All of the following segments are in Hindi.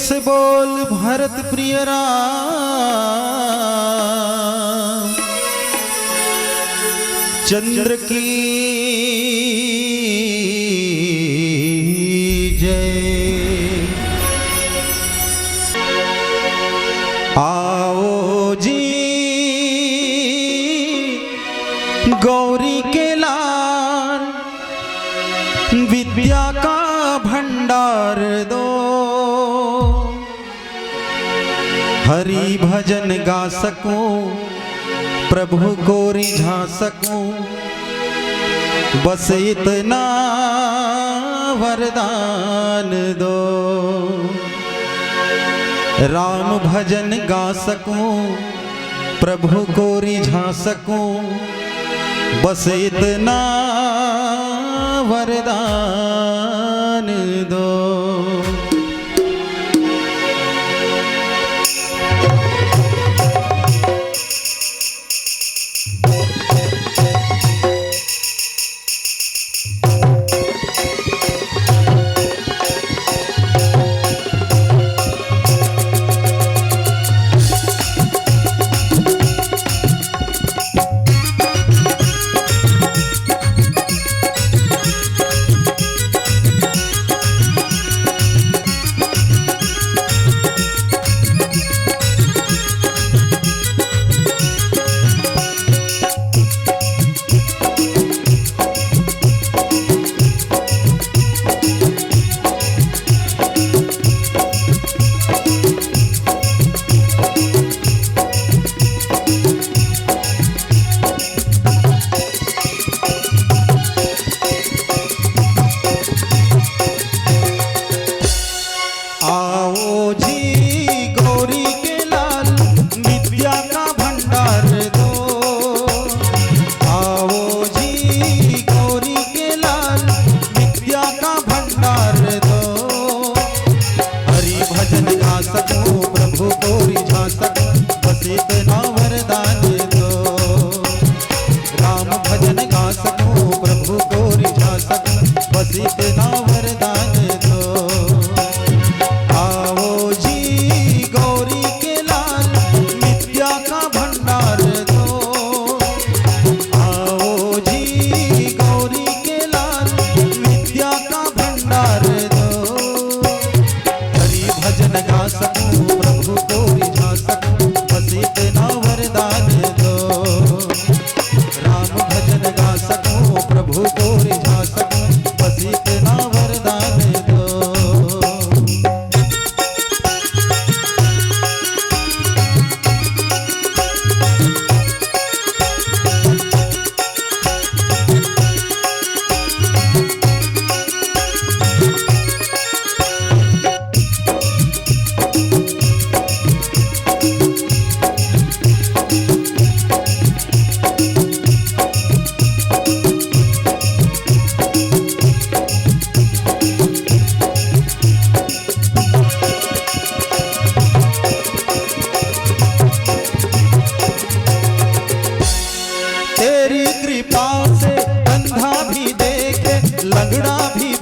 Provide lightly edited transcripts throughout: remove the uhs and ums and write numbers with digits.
से बोल भरत प्रिय राम चंद्र की जय। आओ जी गौरी के लाल विद्या का भंडार दो, हरि भजन गा सकूं प्रभु को रिझा सकूं, बस इतना वरदान दो। राम भजन गा सकूं प्रभु को रिझा सकूं, बस इतना वरदान दो।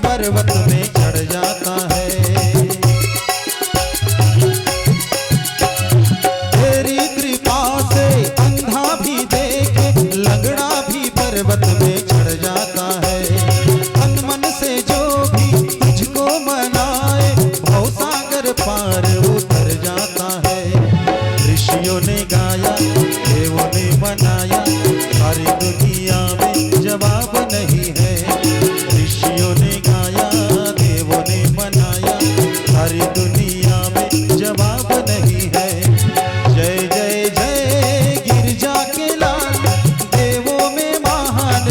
पर्वत में चढ़ जाता है, तेरी कृपा से अंधा भी देखे, लंगड़ा भी पर्वत में चढ़ जाता है। तन मन से जो भी तुझको मनाए, भवसागर पार उतर जाता है। ऋषियों ने गाया, देवों ने मनाया, सारी दुनिया में जवाब नहीं है। ऋषियों ने गाया, देवों ने मनाया, सारी दुनिया में जवाब नहीं है। जय जय जय गिरजा के लाल, देवों में महान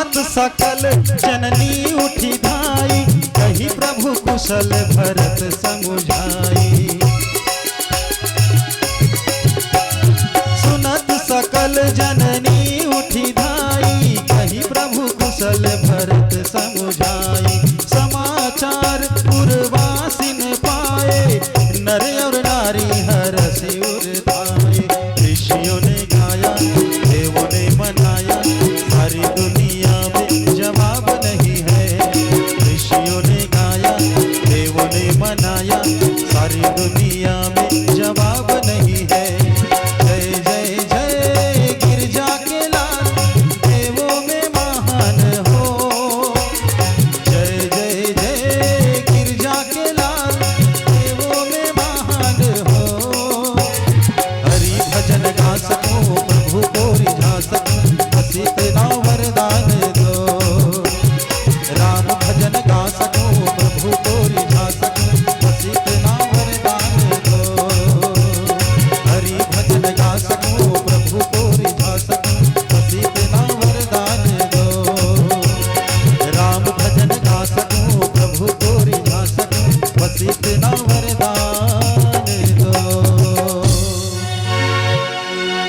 सुनत सकल जननी उठी धाई, कही प्रभु कुशल भरत समुझाई। सुनत सकल जन